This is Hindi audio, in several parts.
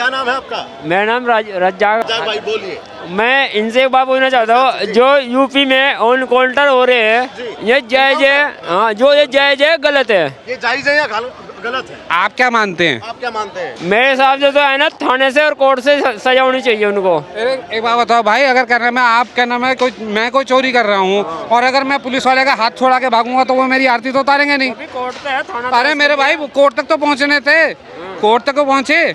क्या नाम है आपका? मेरा नाम रज्जाक भाई बोलिए। मैं इनसे एक बात पूछना चाहता हूँ, जो यूपी में ऑन काउंटर हो रहे हैं, ये जायज है? हाँ, जो ये जायज है गलत है? ये जायज है या गलत है? आप क्या मानते हैं? आप क्या मानते हैं? मेरे हिसाब से तो है ना, थाने से और कोर्ट से सजा होनी चाहिए उनको। एक बात बताओ भाई, अगर कर रहा मैं आप क्या नाम है मैं कोई चोरी कर रहा हूँ और अगर मैं पुलिस वाले का हाथ छोड़ा के भागूंगा तो वो मेरी आरती तो उतारेंगे नहीं। कोर्ट पे है, थाना। अरे मेरे भाई कोर्ट तक तो पहुँचने थे, कोर्ट तक तो पहुँचे।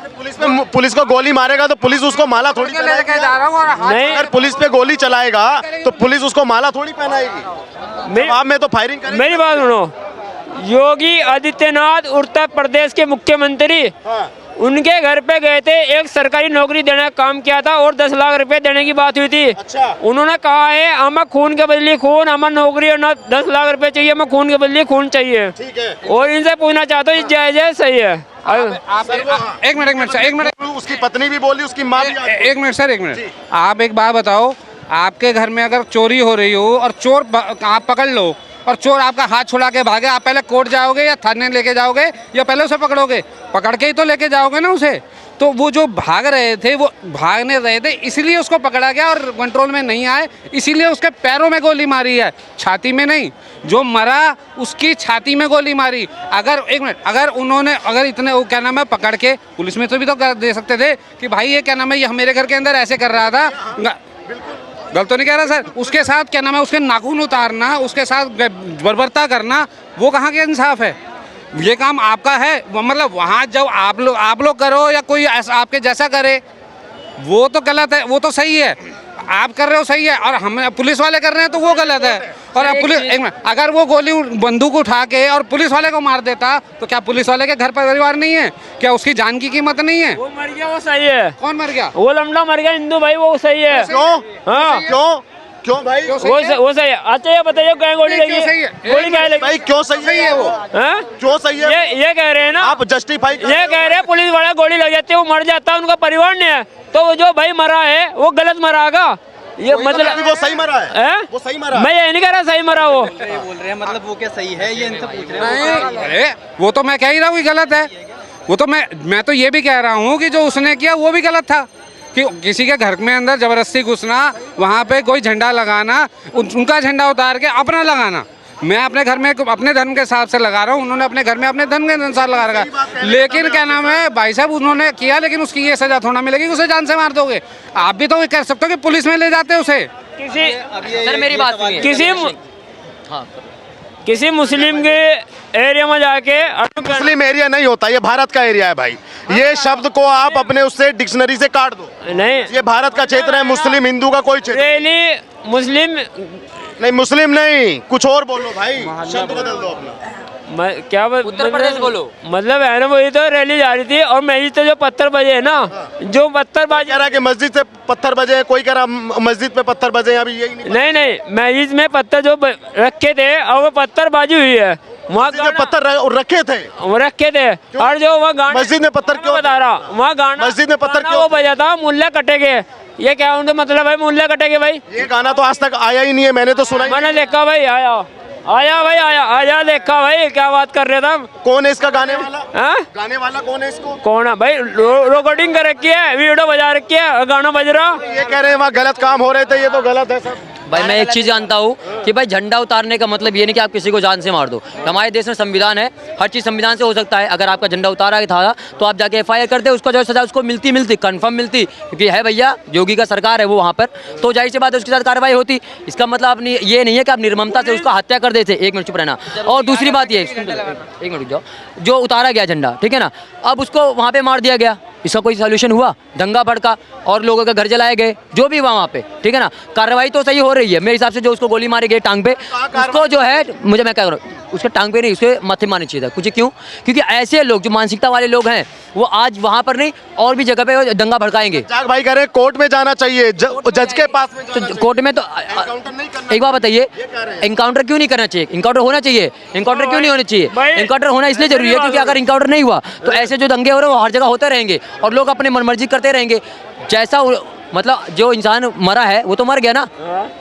पुलिस को गोली मारेगा तो पुलिस उसको माला थोड़ी लेके जा रहा हूँ और नहीं, अगर पुलिस पे गोली चलाएगा तो पुलिस उसको माला थोड़ी पहनाएगी। जवाब में तो फायरिंग करेगी। मेरी बात सुनो, योगी आदित्यनाथ उत्तर प्रदेश के मुख्यमंत्री, हाँ। उनके घर पे गए थे, एक सरकारी नौकरी देने का काम किया था और 10 लाख रुपए देने की बात हुई थी। अच्छा। उन्होंने कहा है हमें खून के बदले खून, हमें नौकरी और 10 लाख रुपए चाहिए, हमें खून के बदले खून चाहिए। ठीक है। और इनसे पूछना चाहता हूँ, जायज है, सही है? एक मिनट उसकी पत्नी भी बोली, उसकी माँ भी। एक मिनट सर, एक मिनट। आप एक बात बताओ, आपके घर में अगर चोरी हो रही हो और चोर आप पकड़ लो और चोर आपका हाथ छुड़ा के भागे, आप पहले कोर्ट जाओगे या थाने लेके जाओगे या पहले उसे पकड़ोगे? पकड़ के ही तो लेके जाओगे ना उसे। तो वो जो भाग रहे थे, वो भागने रहे थे, इसलिए उसको पकड़ा गया और कंट्रोल में नहीं आए, इसीलिए उसके पैरों में गोली मारी है, छाती में नहीं। जो मरा उसकी छाती में गोली मारी। अगर एक मिनट, अगर इतने वो क्या नाम है पकड़ के पुलिस में तो भी तो दे सकते थे कि भाई ये क्या नाम है, ये मेरे घर के अंदर ऐसे कर रहा था। गलत तो नहीं कह रहा सर। उसके साथ क्या नाम है, उसके नाखून उतारना, उसके साथ बर्बरता करना, वो कहाँ के इंसाफ है? ये काम आपका है, मतलब वहाँ जब आप लोग करो या कोई आपके जैसा करे, वो तो गलत है, वो तो सही है। आप कर रहे हो सही है और हम पुलिस वाले कर रहे हैं तो वो गलत है। और पुलिस एक मिनट, अगर वो गोली बंदूक उठा के और पुलिस वाले को मार देता तो क्या पुलिस वाले के घर परिवार नहीं है? क्या उसकी जान की कीमत नहीं है? वो मर गया, वो सही है। कौन मर गया? वो लमड़ा मर गया, हिंदू भाई, वो सही है। क्यों? हाँ, क्यों भाई? वो सही है। अच्छा ये बताइए, गोली लगी, गोली क्या लगी भाई? क्यों सही है वो? क्यों सही है? ये कह रहे हैं ना आप जस्टिफाई, ये कह रहे हैं पुलिस वाला गोली लग जाती है, वो मर जाता है, उनका परिवार नहीं है, तो वो जो भाई मरा है वो गलत मरागा। ये मतलब वो सही मरा है? वो सही मरा? मैं ये नहीं कह रहा सही मरा वो। ये बोल रहे हैं, मतलब वो क्या सही है, ये इनसे पूछ रहे नहीं, अरे वो तो मैं कह ही रहा हूँ गलत है। वो तो मैं तो ये भी कह रहा हूँ कि जो उसने किया वो भी गलत था, कि किसी के घर में अंदर जबरदस्ती घुसना, वहाँ पे कोई झंडा लगाना, उनका झंडा उतार के अपना लगाना। मैं अपने घर में अपने धर्म के हिसाब से लगा रहा हूँ, उन्होंने अपने घर में अपने धर्म के अनुसार लगा रखा है। लेकिन क्या नाम है भाई साहब, उन्होंने किया, लेकिन उसकी ये सजा थोड़ा मिलेगी, उसे जान से मार दोगे। आप भी तो कर सकते हो कि पुलिस में ले जाते उसे। सर मेरी बात सुनिए, किसी मुस्लिम के एरिया में जाके, मुस्लिम एरिया नहीं होता, ये भारत का एरिया है भाई। ये शब्द को आप अपने उससे डिक्शनरी से काट दो। नहीं, ये भारत का क्षेत्र है, मुस्लिम हिंदू का कोई क्षेत्र मुस्लिम नहीं। मुस्लिम नहीं, कुछ और बोलो भाई, शब्द बदल दो अपना। क्या उत्तर प्रदेश बोलो। मतलब है ना, वही तो रैली जा रही थी और मस्जिद से जो पत्थर बजे है ना, जो पत्थरबाजी कह रहा है कि मस्जिद से पत्थर बजे, कोई कह रहा मस्जिद पे पत्थर बजे, अभी यही नहीं, मस्जिद में पत्थर जो रखे थे और वो पत्थरबाजी हुई है, वहाँ पत्थर रखे थे और जो वहाँ गाना, मस्जिद में पत्थर क्यों बता रहा, वहाँ गाना, मस्जिद में पत्थर क्यों वो बजा था, मुल्ला कटेगे। ये क्या उनका मतलब है, मुल्ला कटेगे भाई? ये गाना तो आज तक आया ही नहीं है, मैंने तो सुना। मैंने देखा भाई, आया देखा भाई, क्या बात कर रहे थे? कौन है इसका गाने वाला? गाने वाला कौन है इसको? कौन है भाई? रिकॉर्डिंग कर रखी है, वीडियो बजा रखी है, गाना बज रहा। ये कह रहे हैं वहाँ गलत काम हो रहे थे, ये तो गलत है सब। भाई मैं एक चीज़ जानता हूँ कि भाई झंडा उतारने का मतलब ये नहीं कि आप किसी को जान से मार दो। हमारे देश में संविधान है, हर चीज़ संविधान से हो सकता है। अगर आपका झंडा उतारा था तो आप जाके FIR करते, उसका जो सजा उसको मिलती कंफर्म मिलती, क्योंकि है भैया योगी का सरकार है वो वहाँ पर, तो जाहिर सी बात है उसके साथ कार्रवाई होती। इसका मतलब आप ये नहीं है कि आप निर्ममता से उसका हत्या कर देते। एक मिनट चुप रहना। और दूसरी बात ये, एक मिनट रुक जाओ, जो उतारा गया झंडा, ठीक है ना, अब उसको वहाँ पे मार दिया गया, इसका कोई सोल्यूशन हुआ? दंगा भड़का और लोगों के घर जलाए गए, जो भी हुआ वहाँ पे, ठीक है ना, कार्रवाई तो सही हो रही है मेरे हिसाब से। जो उसको गोली मारी गई टांग पे, उसको जो है मैं क्या करूँ, उसके टांग पे नहीं, उसके माथे मारनी चाहिए था कुछ। क्यों? क्योंकि ऐसे लोग जो मानसिकता वाले लोग हैं वो आज वहाँ पर नहीं और भी जगह पे दंगा भड़काएंगे। भाई कह रहे हैं कोर्ट में जाना चाहिए, जज के पास में तो कोर्ट में तो एक बात बताइए, इनकाउंटर क्यों नहीं करना चाहिए? इनकाउंटर होना चाहिए। इनकाउंटर क्यों नहीं होना चाहिए? इनकाउंटर होना इसलिए जरूरी है क्योंकि अगर इनकाउंटर नहीं हुआ तो ऐसे जो दंगे हो रहे हैं वो हर जगह होते रहेंगे और लोग अपने मनमर्जी करते रहेंगे। जैसा मतलब जो इंसान मरा है वो तो मर गया ना,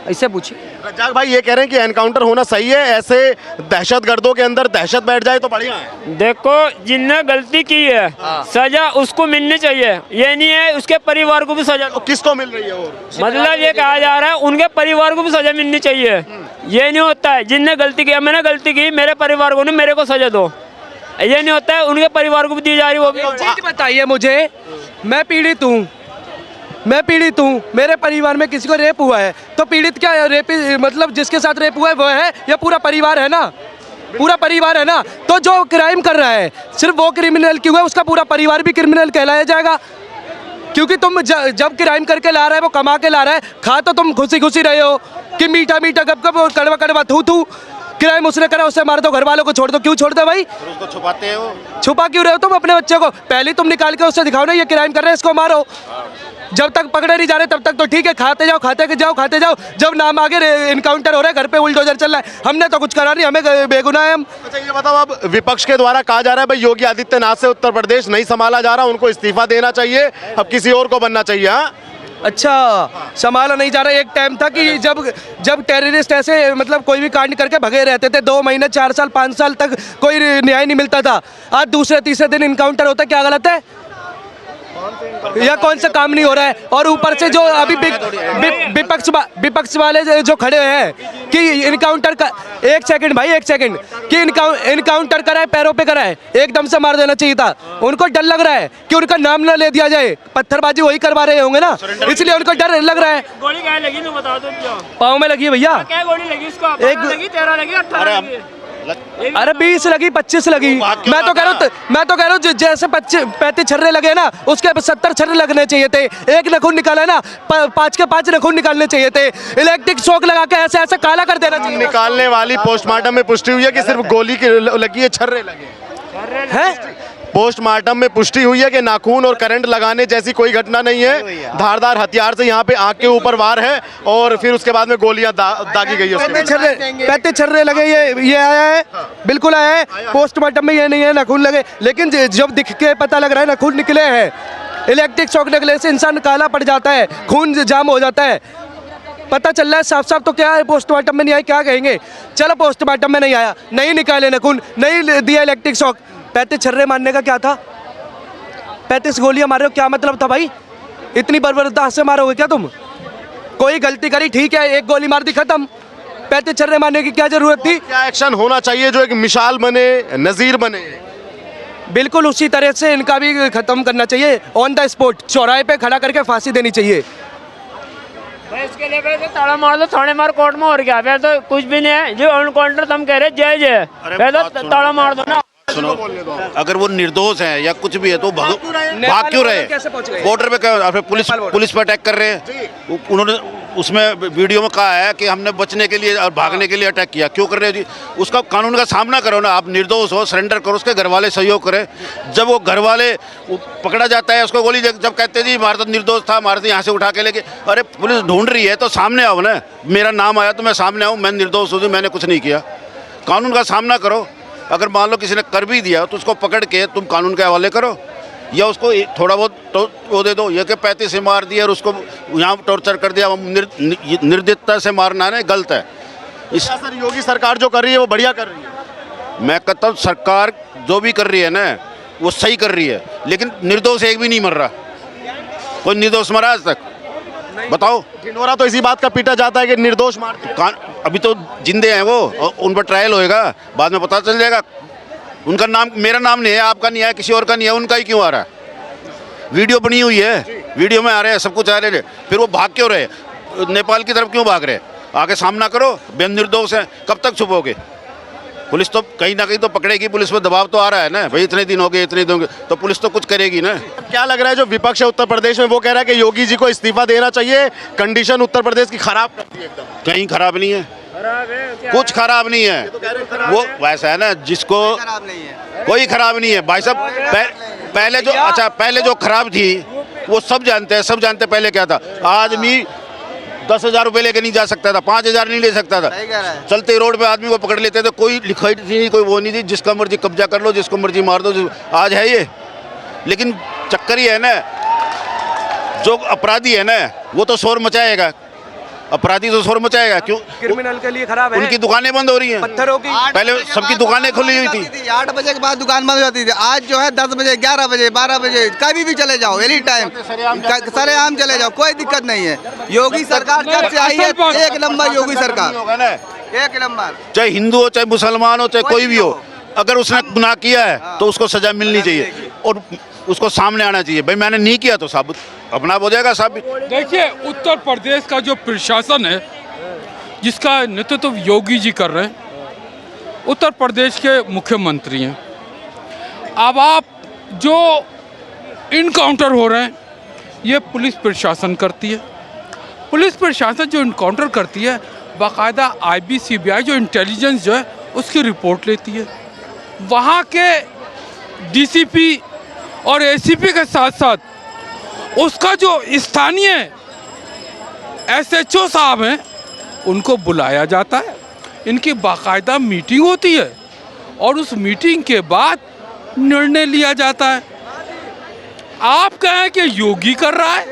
इससे पूछिए। रज्जाक भाई ये कह रहे हैं कि एनकाउंटर होना सही है, ऐसे दहशतगर्दों के अंदर दहशत बैठ जाए तो बढ़िया है। देखो जिसने गलती की है सजा उसको मिलनी चाहिए, ये नहीं है उसके परिवार को भी सजा तो किसको मिल रही है? और मतलब ये कहा जा रहा है उनके परिवार को भी सजा मिलनी चाहिए। ये नहीं होता है जिसने गलती किया, मैंने गलती की मेरे परिवार को नहीं मेरे को सजा दो, ये नहीं होता है, उनके परिवार को भी दी जा रही वो भी। चीज बताइए मुझे, मैं पीड़ित हूँ, मेरे परिवार में किसी को रेप हुआ है तो पीड़ित क्या है? रेप मतलब जिसके साथ रेप हुआ है वो है या पूरा परिवार है ना? पूरा परिवार है ना। तो जो क्राइम कर रहा है सिर्फ वो क्रिमिनल क्यों है? उसका पूरा परिवार भी क्रिमिनल कहलाया जाएगा, क्योंकि तुम जब क्राइम करके ला रहा है वो कमा के ला रहा है, खा तो तुम खुशी खुशी रहे हो कि मीठा मीठा गप गप कड़वा कड़वा थू थू। क्राइम उसने करा उससे मार दो, घर वालों को छोड़ दो, क्यों छोड़ दो भाई? उसको छुपाते हो, छुपा क्यों रहे हो तुम अपने बच्चे को? पहले तुम निकाल के उससे दिखाओ ना ये क्राइम कर रहे हैं इसको मारो। जब तक पकड़े नहीं जा रहे तब तक तो ठीक है, खाते जाओ। जब नाम आगे इनकाउंटर हो रहा है, घर पे बुलडोजर चल रहा है, हमने तो कुछ करा नहीं, हमें बेगुनाह है हम। अच्छा ये बताओ, अब विपक्ष के द्वारा कहा जा रहा है भाई योगी आदित्यनाथ से उत्तर प्रदेश नहीं संभाला जा रहा, उनको इस्तीफा देना चाहिए, अब किसी और को बनना चाहिए। हाँ अच्छा, संभाला नहीं जा रहा। एक टाइम था कि जब टेररिस्ट ऐसे मतलब कोई भी कांड करके भगे रहते थे, 2 महीने 4 साल 5 साल तक कोई न्याय नहीं मिलता था। आज दूसरे तीसरे दिन इनकाउंटर होता है, क्या गलत है? या कौन सा काम नहीं हो रहा है? और ऊपर से जो अभी विपक्ष वाले जो खड़े हैं कि इनकाउंटर का, एक सेकंड कि इनकाउंटर कराए, पैरों पे कराए, एकदम से मार देना चाहिए था। उनको डर लग रहा है कि उनका नाम ना ले दिया जाए, पत्थरबाजी वही करवा रहे होंगे ना, इसलिए उनको डर लग रहा है। गोली क्या लगी तो बता दो, पाँव में लगी है भैया, क्या गोली लगी उसको? एक लगी, 13 लगी, 18 लगी। अरे 20 लगी, 25 लगी। मैं तो कह रहा हूँ जैसे 35 छर्रे लगे ना, उसके 70 छर्रे लगने चाहिए थे। एक नखून निकाला है ना, 5 के 5 नखून निकालने चाहिए थे। इलेक्ट्रिक शॉक लगा के ऐसे काला कर देना चाहिए। निकालने वाली पोस्टमार्टम में पुष्टि हुई है कि सिर्फ गोली की लगी है, छर्रे लगे हैं? पोस्टमार्टम में पुष्टि हुई है कि नाखून और करंट लगाने जैसी कोई घटना नहीं है। धारदार हथियार से यहाँ पे आंख के ऊपर वार है और फिर उसके बाद में गोलियां दागी गई है। 35 छर्रे लगे, ये आया है, बिल्कुल आया है। पोस्टमार्टम में ये नहीं है नाखून लगे, लेकिन जब दिख के पता लग रहा है नाखून निकले हैं। इलेक्ट्रिक शॉक लगने से इंसान काला पड़ जाता है, खून जाम हो जाता है, पता चल रहा है साफ साफ। तो क्या है, पोस्टमार्टम में नहीं आया, क्या कहेंगे? चलो पोस्टमार्टम में नहीं आया, नहीं निकाले नाखून, नहीं दिया इलेक्ट्रिक शॉक, 35 छर्रे मारने का क्या था? 35 गोलियां मार रहे हो, क्या मतलब था भाई? इतनी बर्बरता से मारोगे क्या तुम? कोई गलती करी ठीक है, एक गोली मार दी खत्म, 35 छर्रे मारने की क्या जरूरत थी? क्या एक्शन होना चाहिए जो एक मिसाल बने, नजीर बने? बिल्कुल उसी तरह से इनका भी खत्म करना चाहिए, ऑन द स्पॉट चौराहे पे खड़ा करके फांसी देनी चाहिए। भाई इसके लिए फिर तो ताला मार दो, थाने मार, कोर्ट में, और क्या? फिर तो कुछ भी नहीं है। जो एनकाउंटर तुम कह रहे जय फिर तो ताला मार दो ना। सुनो, अगर वो निर्दोष हैं या कुछ भी है तो भाग क्यों रहे? बॉर्डर पे क्या पुलिस पर अटैक कर रहे हैं? उन्होंने उसमें वीडियो में कहा है कि हमने बचने के लिए और भागने के लिए अटैक किया। क्यों कर रहे हो जी? उसका कानून का सामना करो ना। आप निर्दोष हो, सरेंडर करो, उसके घर वाले सहयोग करें। जब वो घर वाले पकड़ा जाता है उसको गोली, जब कहते हैं जी हमारा तो निर्दोष था, हमारे तो यहाँ से उठा के लेके, अरे पुलिस ढूंढ रही है तो सामने आओ ना। मेरा नाम आया तो मैं सामने आऊँ, मैं निर्दोष हूँ, मैंने कुछ नहीं किया। कानून का सामना करो। अगर मान लो किसी ने कर भी दिया तो उसको पकड़ के तुम कानून के हवाले करो, या उसको थोड़ा बहुत तो वो दे दो। ये कि 35 से मार दिया और उसको यहाँ टॉर्चर कर दिया, निर्दयता से मारना है, गलत है। सर योगी सरकार जो कर रही है वो बढ़िया कर रही है। मैं कहता हूँ सरकार जो भी कर रही है ना वो सही कर रही है, लेकिन निर्दोष एक भी नहीं मर रहा। कोई निर्दोष मरा आज तक? बताओ। ढिंढोरा तो इसी बात का पीटा जाता है कि निर्दोष मारते हैं। अभी तो जिंदे हैं वो, और उन पर ट्रायल होएगा, बाद में पता चल जाएगा। उनका नाम, मेरा नाम नहीं है, आपका नहीं है, किसी और का नहीं है, उनका ही क्यों आ रहा है? वीडियो बनी हुई है, वीडियो में आ रहे हैं, सब कुछ आ रहे हैं, फिर वो भाग क्यों रहे? नेपाल की तरफ क्यों भाग रहे? आगे सामना करो, बेन निर्दोष है, कब तक छुपोगे? पुलिस तो कहीं ना कहीं तो पकड़ेगी, पुलिस पर दबाव तो आ रहा है ना भाई, इतने दिन हो गए, तो पुलिस तो कुछ करेगी ना। क्या लग रहा है जो विपक्ष है उत्तर प्रदेश में वो कह रहा है कि योगी जी को इस्तीफा देना चाहिए, कंडीशन उत्तर प्रदेश की खराब करती है एकदम? कहीं खराब नहीं है, कुछ खराब नहीं है। वो वैसा है ना, जिसको कोई खराब नहीं है भाई साहब। पहले जो खराब थी वो सब जानते हैं, पहले क्या था। आदमी 10,000 रुपये लेके नहीं जा सकता था, 5,000 नहीं ले सकता था। चलते रोड पे आदमी को पकड़ लेते थे, कोई लिखाई नहीं, कोई वो नहीं थी, जिसका मर्जी कब्जा कर लो, जिसको मर्जी मार दो। आज है ये, लेकिन चक्कर ही है ना, जो अपराधी है ना वो तो शोर मचाएगा, अपराधी तो शोर मचाएगा। क्यों? क्रिमिनल के लिए खराब है। उनकी दुकानें बंद हो रही हैं। पत्थरों की पहले सबकी दुकानें खुली हुई थी। 8 बजे के बाद दुकान बंद हो जाती थी। आज जो है 10 बजे, 11 बजे, 12 बजे कभी भी चले जाओ, एनी टाइम सरेआम चले जाओ, कोई दिक्कत नहीं है। योगी सरकार जब से आई है एक नंबर योगी सरकार, होगा ना, एक नंबर। चाहे हिंदू हो, चाहे मुसलमान हो, चाहे कोई भी हो, अगर उसने गुनाह किया है तो उसको सजा मिलनी चाहिए और उसको सामने आना चाहिए। भाई मैंने नहीं किया तो साबित अपना हो जाएगा साबित। देखिए, उत्तर प्रदेश का जो प्रशासन है जिसका नेतृत्व योगी जी कर रहे हैं, उत्तर प्रदेश के मुख्यमंत्री हैं। अब आप जो इनकाउंटर हो रहे हैं ये पुलिस प्रशासन करती है। पुलिस प्रशासन जो इनकाउंटर करती है बाकायदा IB CBI जो इंटेलिजेंस जो है उसकी रिपोर्ट लेती है। वहाँ के DCP और ACP के साथ साथ उसका जो स्थानीय SHO साहब हैं उनको बुलाया जाता है, इनकी बाकायदा मीटिंग होती है और उस मीटिंग के बाद निर्णय लिया जाता है। आप कहें कि योगी कर रहा है,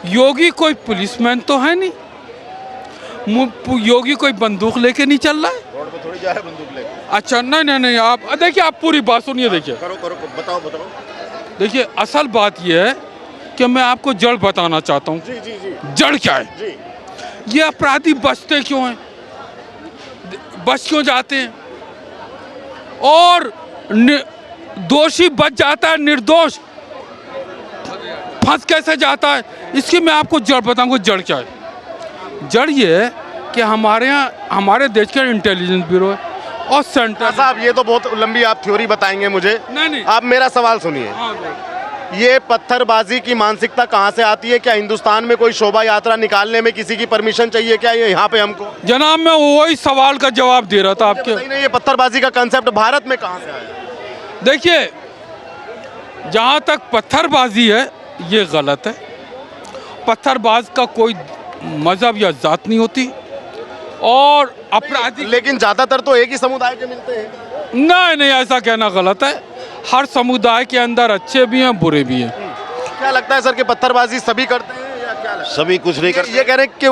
योगी कोई पुलिसमैन तो है नहीं, योगी कोई बंदूक लेके नहीं चल रहा है। रोड पे थोड़ी जा रहा है बंदूक लेके। अच्छा नहीं, आप देखिए, आप पूरी बात सुनिए। देखिए करो बताओ। देखिए, असल बात यह है कि मैं आपको जड़ बताना चाहता हूँ। जड़ क्या है? ये अपराधी बचते क्यों हैं, बच क्यों जाते हैं और दोषी बच जाता है, निर्दोष फंस कैसे जाता है? इसकी मैं आपको जड़ बताऊंगा। जड़ क्या है? जड़ ये है कि हमारे यहाँ हमारे देश का इंटेलिजेंस ब्यूरो है और सेंटर साहब, ये तो बहुत लंबी आप थ्योरी बताएंगे मुझे। नहीं। आप मेरा सवाल सुनिए। ये पत्थरबाजी की मानसिकता कहाँ से आती है? क्या हिंदुस्तान में कोई शोभा यात्रा निकालने में किसी की परमिशन चाहिए क्या? ये यहाँ पे हमको जनाब, मैं वही सवाल का जवाब दे रहा था आपके। नहीं, ये पत्थरबाजी का कंसेप्ट भारत में कहाँ से आया? देखिए, जहाँ तक पत्थरबाजी है ये गलत है। पत्थरबाज का कोई मजहब या जात नहीं होती और अपराधी, लेकिन ज्यादातर तो एक ही समुदाय के मिलते हैं। नहीं, ऐसा कहना गलत है। हर समुदाय के अंदर अच्छे भी हैं, बुरे भी हैं। क्या लगता है सर कि पत्थरबाजी सभी करते हैं या क्या लगता है? सभी कुछ नहीं करते। ये कह रहे हैं कि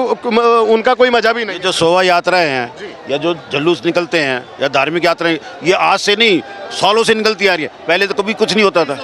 उनका कोई मजहब ही नहीं। जो शोभा यात्राएं हैं या जो जुलूस निकलते हैं या धार्मिक यात्राएं, ये आज से नहीं सालों से निकलती आ रही है। पहले तो कभी कुछ नहीं होता था,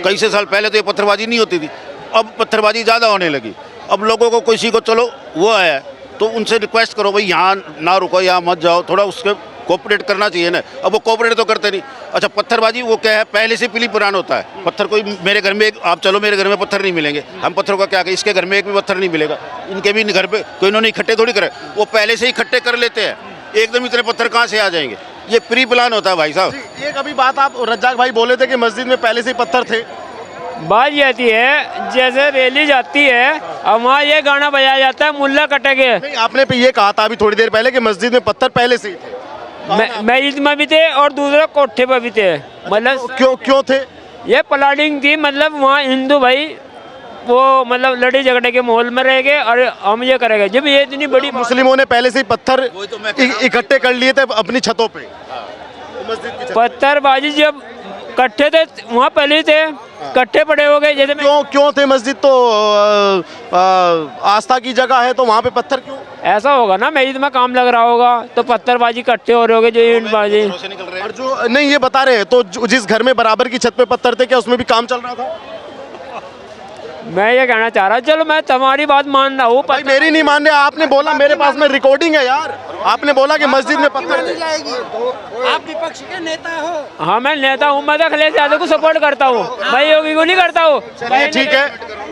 कई से साल पहले तो ये पत्थरबाजी नहीं होती थी। अब पत्थरबाजी ज़्यादा होने लगी। अब लोगों को किसी को चलो वो है तो उनसे रिक्वेस्ट करो, भाई यहाँ ना रुको, यहाँ मत जाओ, थोड़ा उसके कोऑपरेट करना चाहिए ना। अब वो कोऑपरेट तो करते नहीं। अच्छा, पत्थरबाजी वो क्या है, पहले से पीली पुरान होता है। पत्थर कोई मेरे घर में आप चलो, मेरे घर में पत्थर नहीं मिलेंगे। हम पत्थरों का क्या करें, इसके घर में एक भी पत्थर नहीं मिलेगा, इनके भी घर पे कोई, इन्होंने इकट्ठे थोड़ी करे, वो पहले से ही इकट्ठे कर लेते हैं। एकदम इतने पत्थर कहाँ से आ जाएंगे? ये प्री प्लान होता है भाई साहब। एक अभी बात आप रज्जाक भाई बोले थे कि मस्जिद में पहले से ही पत्थर थे। बात ये आती है, जैसे रैली जाती है और वहाँ ये गाना बजाया जाता है, मुल्ला कटेंगे। नहीं, आपने पे ये कहा था अभी थोड़ी देर पहले कि मस्जिद में पत्थर पहले से ही थे। मस्जिद में भी थे और दूसरा कोठे पर भी थे। मतलब क्यों थे? ये प्लानिंग थी, मतलब वहाँ हिंदू भाई वो मतलब लड़ाई झगड़े के माहौल में रहेंगे और हम ये करेंगे। जब ये इतनी बड़ी मुस्लिमों ने पहले से ही पत्थर इकट्ठे कर लिए थे अपनी छतों पे। मस्जिद की छत। पत्थरबाजी जब इकट्ठे थे वहाँ पहले ही थे, इकट्ठे पड़े हो गए। जैसे क्यों थे? मस्जिद तो आस्था की जगह है, तो वहाँ पे पत्थर क्यों? ऐसा होगा ना, मस्जिद में काम लग रहा होगा तो पत्थरबाजी इकट्ठे हो रहे होगे, जो ईंटबाजी। और जो नहीं ये बता रहे हैं, तो जिस घर में बराबर की छत पे पत्थर थे, क्या उसमें भी काम चल रहा था? मैं ये कहना चाह रहा, चलो मैं तुम्हारी बात मान रहा हूँ, भाई मेरी नहीं मान रहे। आपने बोला, मेरे पास में रिकॉर्डिंग है यार, आपने बोला कि मस्जिद में पत्थर थे। आप विपक्ष के नेता हो। हाँ मैं नेता हूँ, मैं तो अखिलेश यादव को सपोर्ट करता हूँ, मैं योगी को नहीं करता हूँ। ठीक है,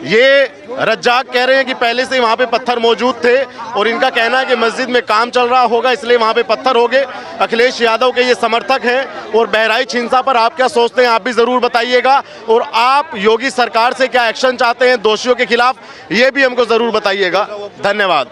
ये रज्जाक कह रहे हैं कि पहले से वहाँ पे पत्थर मौजूद थे और इनका कहना है कि मस्जिद में काम चल रहा होगा इसलिए वहाँ पे पत्थर हो गए। अखिलेश यादव के ये समर्थक हैं और बहराइच हिंसा पर आप क्या सोचते हैं, आप भी ज़रूर बताइएगा। और आप योगी सरकार से क्या एक्शन चाहते हैं दोषियों के खिलाफ, ये भी हमको ज़रूर बताइएगा। धन्यवाद।